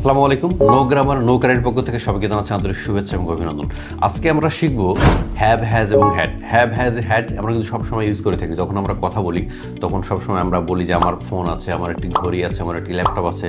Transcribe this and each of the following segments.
আসসালামু আলাইকুম। No grammar no current পক্ষ থেকে সবাইকে জানাচ্ছি আন্তরিক শুভেচ্ছা এবং অভিনন্দন। আজকে আমরা শিখবো হ্যাভ, হ্যাজ এবং হ্যাড। হ্যাভ, হ্যাজ, হ্যাড আমরা কিন্তু সবসময় ইউজ করে থাকি। যখন আমরা কথা বলি তখন সবসময় আমরা বলি যে আমার ফোন আছে, আমার একটি ঘড়ি আছে, আমার একটি ল্যাপটপ আছে।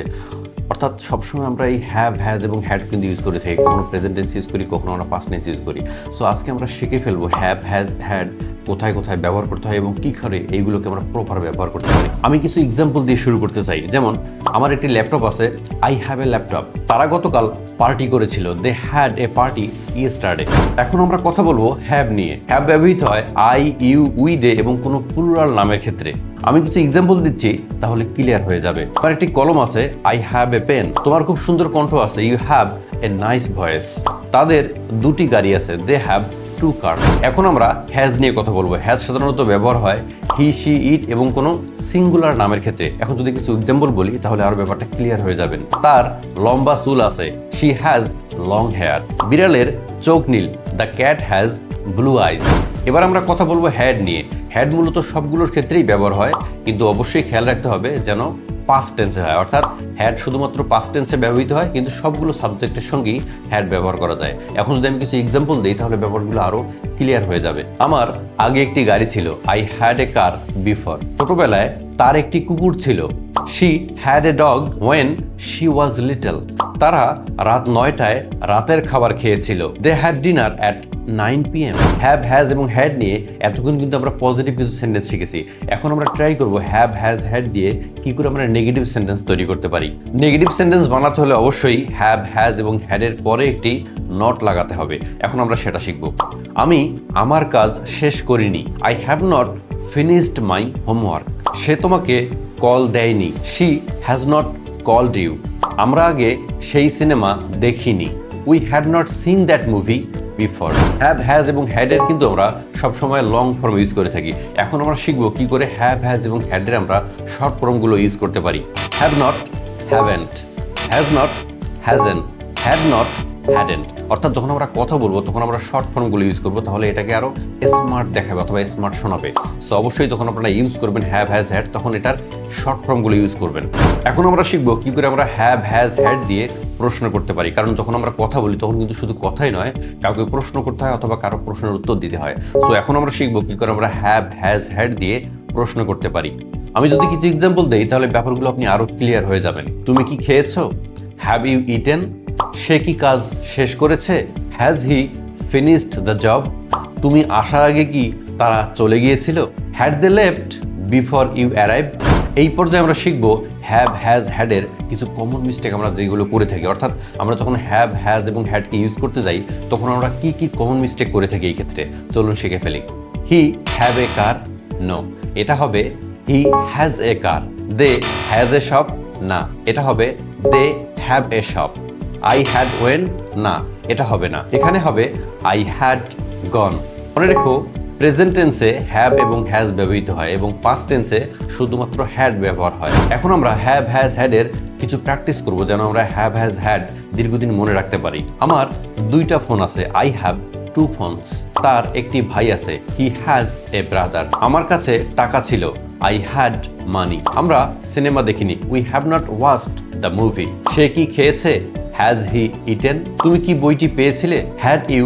অর্থাৎ সবসময় আমরা এই হ্যাভ, হ্যাজ এবং হ্যাড কিন্তু ইউজ করে থাকি। কখনো প্রেজেন্ট টেন্স ইউজ করি, কখনো আমরা পাস্ট টেন্স ইউজ করি। সো আজকে আমরা শিখে ফেলবো হ্যাভ, হ্যাজ, হ্যাড কোথায় কোথায় ব্যবহার করতে হয় এবং কী করে এইগুলোকে আমরা প্রপার ব্যবহার করতে পারি। আমি কিছু এক্সাম্পল দিয়ে শুরু করতে চাই। যেমন আমার একটি ল্যাপটপ আছে, আই হ্যাভ এ ল্যাপটপ। তারা গতকাল পার্টি করেছিল, they had a party yesterday. এখন আমরা কথা বলবো হ্যাভ নিয়ে। হ্যাভ ব্যবহৃত হয় আই, ইউ, উই, দে এবং কোনো প্লুরাল নামের ক্ষেত্রে। আমি কিছু এক্সাম্পল দিচ্ছি, তাহলে ক্লিয়ার হয়ে যাবে। আমার একটি কলম আছে, আই হ্যাভ এ পেন। তোমার খুব সুন্দর কণ্ঠ আছে, you have a nice voice. তাদের দুটি গাড়ি আছে, দে হ্যাভ টু কার। এখন আমরা হ্যাজ নিয়ে কথা বলবো। হ্যাজ সাধারণত ব্যবহার হয় হি, শি, ইট এবং কোনো সিঙ্গুলার নামের ক্ষেত্রে। এখন যদি কিছু এক্সাম্পল বলি তাহলে আরো ব্যাপারটা ক্লিয়ার হয়ে যাবেন। তার লম্বা চুল আছে, শি হ্যাজ লং হেয়ার। বিড়ালের চোখ নীল, the cat has blue eyes. এবার আমরা কথা বলবো হ্যাড নিয়ে। হ্যাড মূলত সবগুলোর ক্ষেত্রেই ব্যবহার হয়, কিন্তু অবশ্যই খেয়াল রাখতে হবে যেন পাস্ট টেন্সে হয়। অর্থাৎ হ্যাড শুধুমাত্র পাস্ট টেন্সে ব্যবহৃত হয়, কিন্তু সবগুলো সাবজেক্টের সঙ্গেই হ্যাড ব্যবহার করা যায়। এখন যদি আমি কিছু এক্সাম্পল দিই তাহলে ব্যাপারগুলো আরো ক্লিয়ার হয়ে যাবে। আমার আগে একটি গাড়ি ছিল, I had a car before. ছোটবেলায় তার একটি কুকুর ছিল, she had a dog when she was little. তারা রাত 9টায় রাতের খাবার খেয়েছিল, they had dinner at 9 PM। Have, has এবং হ্যাড নিয়ে এতক্ষণ কিন্তু আমরা পজিটিভ কিছু সেন্টেন্স শিখেছি। এখন আমরা ট্রাই করব হ্যাভ, হ্যাজ, হ্যাড দিয়ে কি করে আমরা নেগেটিভ সেন্টেন্স তৈরি করতে পারি। নেগেটিভ সেন্টেন্স বানাতে হলে অবশ্যই হ্যাভ, হ্যাজ এবং হ্যাডের পরে একটি নট লাগাতে হবে। এখন আমরা সেটা শিখব। আমি আমার কাজ শেষ করিনি, I have not finished my homework. সে তোমাকে কল দেয়নি, she has not called you. আমরা আগে সেই সিনেমা দেখিনি, we had not seen that movie before. Have, has এবং হ্যাডের কিন্তু আমরা সবসময় লং ফর্ম ইউজ করে থাকি। এখন আমরা শিখবো কি করে হ্যাভ, হ্যাজ এবং হ্যাডের আমরা শর্ট ফর্মগুলো ইউজ করতে পারি। Have not, haven't. Has not, hasn't. Had not, hadn't. অর্থাৎ যখন আমরা কথা বলবো তখন আমরা শর্ট ফর্মগুলো ইউজ করবো, তাহলে এটাকে আরো স্মার্ট দেখাবে অথবা স্মার্ট শোনাবে। সো অবশ্যই যখন আপনারা ইউজ করবেন হ্যাভ, হ্যাজ, হ্যাড, তখন এটার শর্ট ফর্মগুলো ইউজ করবেন। এখন আমরা শিখবো কি করে আমরা হ্যাভ, হ্যাজ, হ্যাড দিয়ে প্রশ্ন করতে পারি। কারণ যখন আমরা কথা বলি তখন কিন্তু শুধু কথাই নয়, কাউকে প্রশ্ন করতে হয় অথবা কারো প্রশ্নের উত্তর দিতে হয়। সো এখন আমরা শিখবো কি করে আমরা হ্যাভ, হ্যাজ, হ্যাড দিয়ে প্রশ্ন করতে পারি। আমি যদি কিছু এক্সাম্পল দেই তাহলে ব্যাপারগুলো আপনি আরো ক্লিয়ার হয়ে যাবেন। তুমি কি খেয়েছো? Have you eaten? সে কি কাজ শেষ করেছে? Has he finished the job? তুমি আসার আগে কি তারা চলে গিয়েছিল? Had they left before you arrive? এই পর্যায়ে আমরা শিখব হ্যাভ, হ্যাজ, হ্যাডের কিছু কমন মিস্টেক আমরা যেগুলো করে থাকি। অর্থাৎ আমরা যখন হ্যাভ, হ্যাজ এবং হ্যাডকে ইউজ করতে যাই তখন আমরা কি কি কমন মিস্টেক করে থাকি এই ক্ষেত্রে, চলুন শিখে ফেলি। He have a car? No, এটা হবে he has a car. They has a shop? না, এটা হবে they have a shop. I had when? না, এটা হবে না, এখানে হবে আই হ্যাড গন। মনে রেখো প্রেজেন্ট টেন্সে হ্যাভ এবং হ্যাজ ব্যবহৃত হয় এবং পাস্ট টেন্সে শুধুমাত্র হ্যাড ব্যবহার হয়। এখন আমরা হ্যাভ, হ্যাজ, হ্যাডের কিছু প্র্যাকটিস করব যেন আমরা হ্যাভ, হ্যাজ, হ্যাড দীর্ঘদিন মনে রাখতে পারি। আমার 2টা ফোন আছে, আই হ্যাভ 2 phones। তার একটি ভাই আছে, হি হ্যাজ এ ব্রাদার। আমার কাছে টাকা ছিল, আই হ্যাড মানি। আমরা সিনেমা দেখিনি, we have not watched the movie. সে কি খেয়েছে? Has he eaten? তুমি কি বইটি পেয়েছিলে? Had you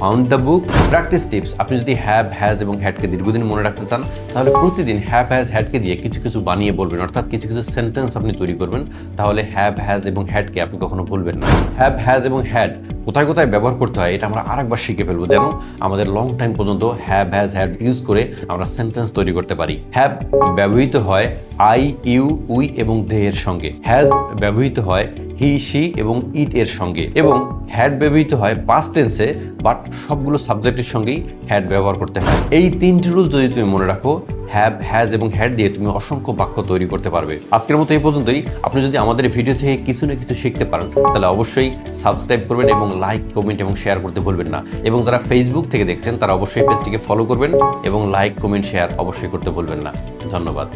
found the book? Practice tips. আপনি যদি হ্যাভ, হ্যাজ এবং হ্যাডকে দীর্ঘদিন মনে রাখতে চান তাহলে প্রতিদিন হ্যাভ, হ্যাজ, হ্যাডকে দিয়ে কিছু কিছু বানিয়ে বলবেন। অর্থাৎ কিছু কিছু সেন্টেন্স আপনি তৈরি করবেন, তাহলে হ্যাভ, হ্যাজ এবং হ্যাডকে আপনি কখনো ভুলবেন না। হ্যাভ, হ্যাজ এবং হ্যাড কোথায় কোথায় ব্যবহার করতে হয় এটা আমরা আরেকবার শিখে ফেলবো, যেন আমাদের লং টাইম পর্যন্ত হ্যাভ, হ্যাজ, হ্যাড ইউজ করে আমরা সেন্টেন্স তৈরি করতে পারি। হ্যাভ ব্যবহৃত হয় আই, ইউ, উই এবং দে এর সঙ্গে। হ্যাজ ব্যবহৃত হয় হি, শি এবং ইট এর সঙ্গে এবং হ্যাড ব্যবহৃত হয় পাস্ট টেন্সে, বাট সবগুলো সাবজেক্টের সঙ্গেই হ্যাড ব্যবহার করতে হয়। এই 3টি রুল যদি তুমি মনে রাখো, হ্যাভ, হ্যাজ এবং হ্যাড দিয়ে তুমি অসংখ্য বাক্য তৈরি করতে পারবে। আজকের মতো এই পর্যন্তই। আপনি যদি আমাদের ভিডিও থেকে কিছু না কিছু শিখতে পারেন তাহলে অবশ্যই সাবস্ক্রাইব করবেন এবং লাইক, কমেন্ট এবং শেয়ার করতে ভুলবেন না। এবং যারা ফেসবুক থেকে দেখছেন তারা অবশ্যই পেজটিকে ফলো করবেন এবং লাইক, কমেন্ট, শেয়ার অবশ্যই করতে ভুলবেন না। ধন্যবাদ।